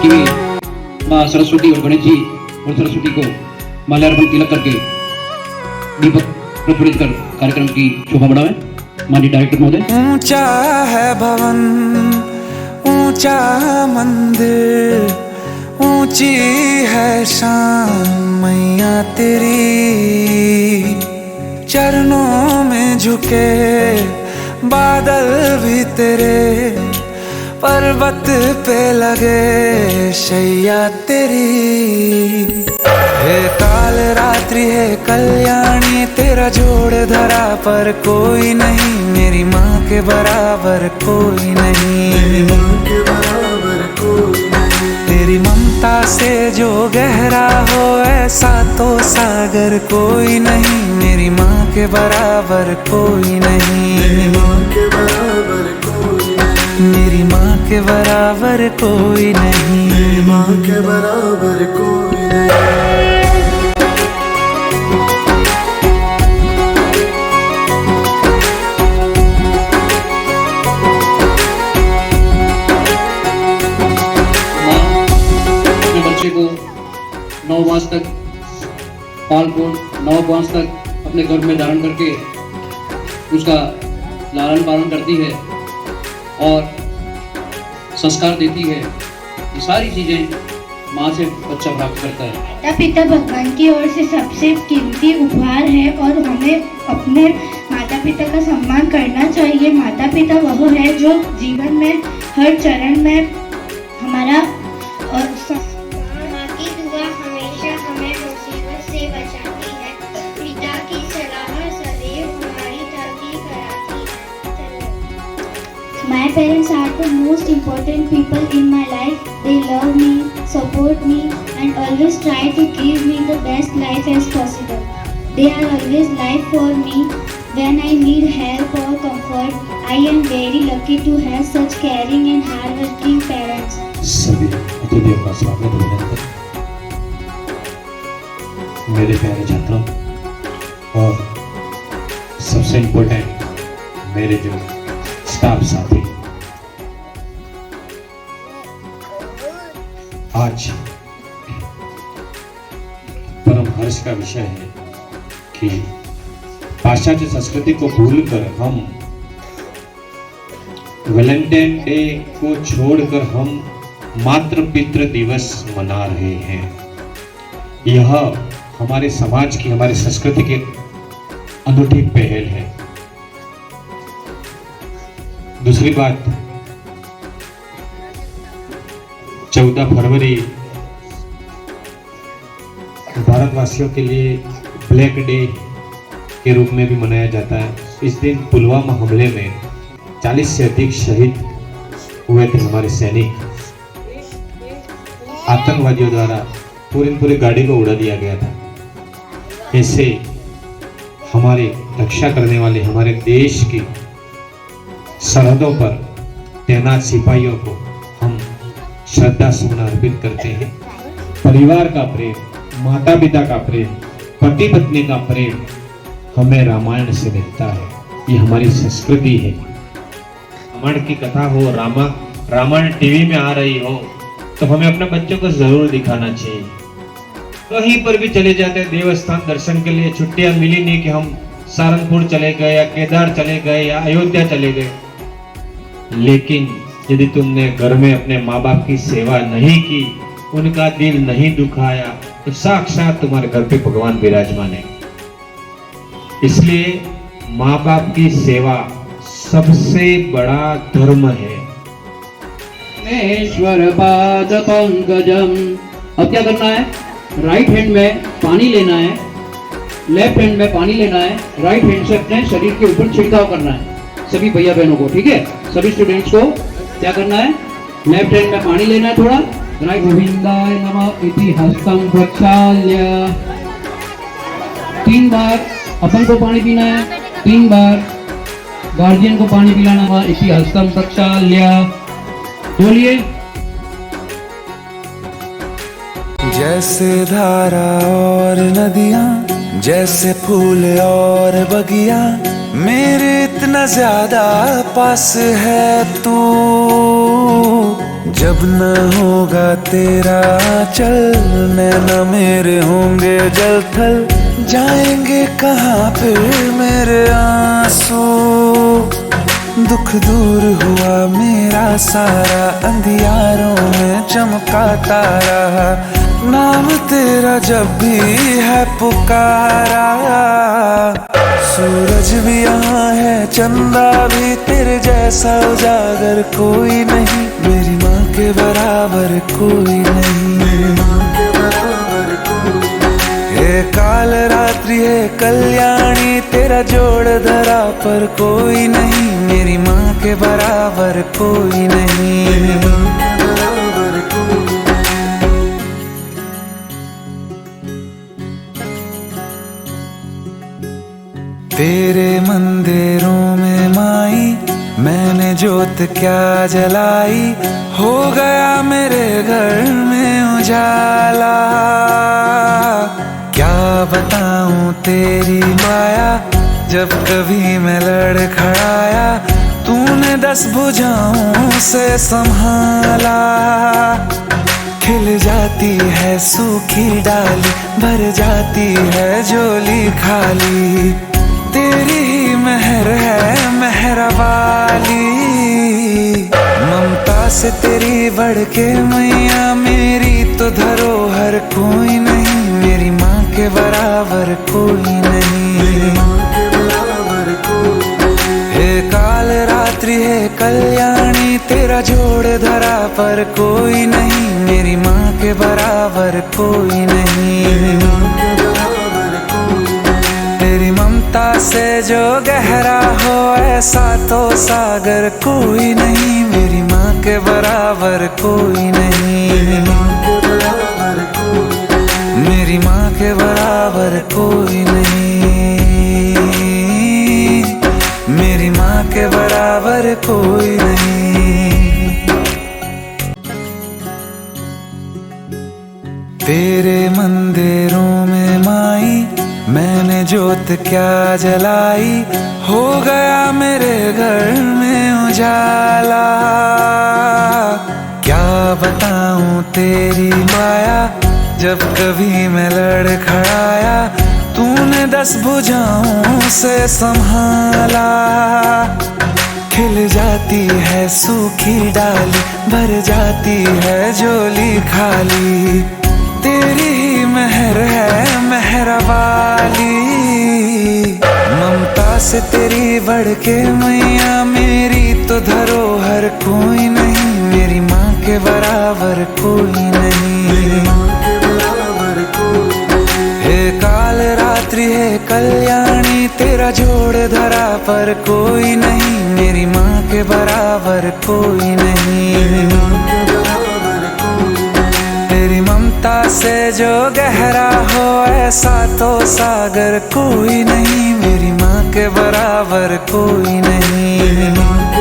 कि माँ सरस्वती और गणेश जी और सरस्वती को माल्यार्पण तिलक करके दीपक प्रज्वलित कर कार्यक्रम की शोभा बढ़ावे। माननीय डायरेक्टर महोदय। ऊंचा है भवन, ऊंचा मंदिर, ऊंची है शान मैया तेरी। चरणों में झुके बादल भी तेरे, पर्वत पे लगे शैया तेरी। हे काल रात्रि है कल्याणी, तेरा जोड़ धरा पर कोई नहीं, मेरी माँ के बराबर कोई नहीं, मेरी माँ के बराबर कोई नहीं। तेरी ममता से जो गहरा हो ऐसा तो सागर कोई नहीं, मेरी माँ के बराबर कोई नहीं, मेरी माँ के बराबर कोई नहीं, मेरी माँ के बराबर कोई नहीं, मेरी माँ के बराबर कोई नहीं। को 9 मास तक पाल पोष 9 मास तक अपने गर्भ में धारण करके उसका लालन पालन करती है और संस्कार देती है। ये सारी चीजें माँ से बच्चा प्राप्त करता है। माता पिता भगवान की ओर से सबसे कीमती उपहार है और हमें अपने माता पिता का सम्मान करना चाहिए। माता पिता वह है जो जीवन में हर चरण में हमारा My parents are the most important people in my life. They love me, support me and always try to give me the best life as possible. They are always life for me when I need help or comfort. I am very lucky to have such caring and hardworking parents. सभी अतिथियों का स्वागत अभिनंदन। मेरे प्यारे छात्रों और सबसे इम्पोर्टेंट मेरे जो स्टाफ साथी, आज परम हर्ष का विषय है कि पाश्चात्य संस्कृति को भूलकर हम वैलेंटाइन डे को छोड़कर हम मातृ पितृ दिवस मना रहे हैं। यह हमारे समाज की, हमारी संस्कृति की अनूठी पहल है। दूसरी बात, 14 फरवरी भारतवासियों के लिए ब्लैक डे के रूप में भी मनाया जाता है। इस दिन पुलवामा हमले में 40 से अधिक शहीद हुए थे हमारे सैनिक। आतंकवादियों द्वारा पूरी गाड़ी को उड़ा दिया गया था। ऐसे हमारे रक्षा करने वाले, हमारे देश की सरहदों पर तैनात सिपाहियों को हम श्रद्धा सुमन अर्पित करते हैं। परिवार का प्रेम, माता पिता का प्रेम, पति पत्नी का प्रेम हमें रामायण से मिलता है। ये हमारी संस्कृति है। रामायण की कथा हो, रामायण टीवी में आ रही हो तो हमें अपने बच्चों को जरूर दिखाना चाहिए। कहीं पर भी चले जाते हैं देवस्थान दर्शन के लिए, छुट्टियां मिली नहीं कि हम सारंगपुर चले गए या केदार चले गए या अयोध्या चले गए। लेकिन यदि तुमने घर में अपने माँ बाप की सेवा नहीं की, उनका दिल नहीं दुखाया, तो साक्षात तुम्हारे घर पे भगवान विराजमान है। इसलिए माँ बाप की सेवा सबसे बड़ा धर्म है। ईश्वर पाद पंकजम। अब क्या करना है? राइट हैंड में पानी लेना है, लेफ्ट हैंड में पानी लेना है, राइट हैंड से अपने शरीर के ऊपर छिड़काव करना है सभी भैया बहनों को, ठीक है? सभी स्टूडेंट्स को क्या करना है? लेफ्ट हैंड में पानी लेना है थोड़ा, राइट गोविंदाय नमः इति हस्तं प्रक्षाल्य 3 बार अपन को पानी पीना है, 3 बार गार्जियन को पानी पिलाना। इति हस्तं प्रक्षाल्य बोलिए। जैसे धारा और नदियाँ, जैसे फूल और बगिया, मेरे इतना ज्यादा पास है तू। जब न होगा तेरा चल, नैना मेरे होंगे जल थल, जाएंगे कहाँ फिर मेरे आंसू। दुख दूर हुआ मेरा सारा, अंधियारों में चमका तारा, नाम तेरा जब भी है पुकारा। सूरज भी यहाँ है, चंदा भी, तेरे जैसा उजागर कोई नहीं, मेरी माँ के बराबर कोई नहीं। हे काल रात्रि है कल्याणी, तेरा जोड़ धरा पर कोई नहीं, मेरी माँ के बराबर कोई नहीं। तेरे मंदिरों में माई मैंने जोत क्या जलाई, हो गया मेरे घर में उजाला। क्या बताऊं तेरी माया, जब कभी मैं लड़खड़ाया, तूने 10 भुजाओं से संभाला। खिल जाती है सूखी डाली, भर जाती है झोली खाली, तेरी ही मेहर है मेहरा वाली। ममता से तेरी बढ़ के मैया, मेरी तो धरोहर कोई नहीं, मेरी माँ के बराबर कोई नहीं। हे काल रात्रि है कल्याणी, तेरा जोड़ धरा पर कोई नहीं, मेरी माँ के बराबर कोई नहीं। तेरी ममता से जो गहरा हो, ऐसा तो सागर कोई नहीं, मेरी माँ के बराबर कोई नहीं। मेरी माँ के बराबर कोई नहीं, मेरी माँ के बराबर कोई नहीं। तेरे मंदिरों में माई मैंने जोत क्या जलाई, हो गया मेरे घर में उजाला। क्या बताऊं तेरी माया, जब कभी मैं लड़खड़ाया, तूने 10 भुजाओं से संभाला। खिल जाती है सूखी डाली, भर जाती है झोली खाली, तेरी ही मेहर है मेहरा वाली। ममता से तेरी बढ़ के मैया, मेरी तो धरोहर कोई नहीं, मेरी माँ के बराबर कोई नहीं। हे काल रात्रि है कल्याणी, तेरा जोड़ धरा पर कोई नहीं, मेरी माँ के बराबर कोई नहीं। तेरी ममता से जो गहरा हो, ऐसा तो सागर कोई नहीं, मेरी माँ के बराबर कोई नहीं।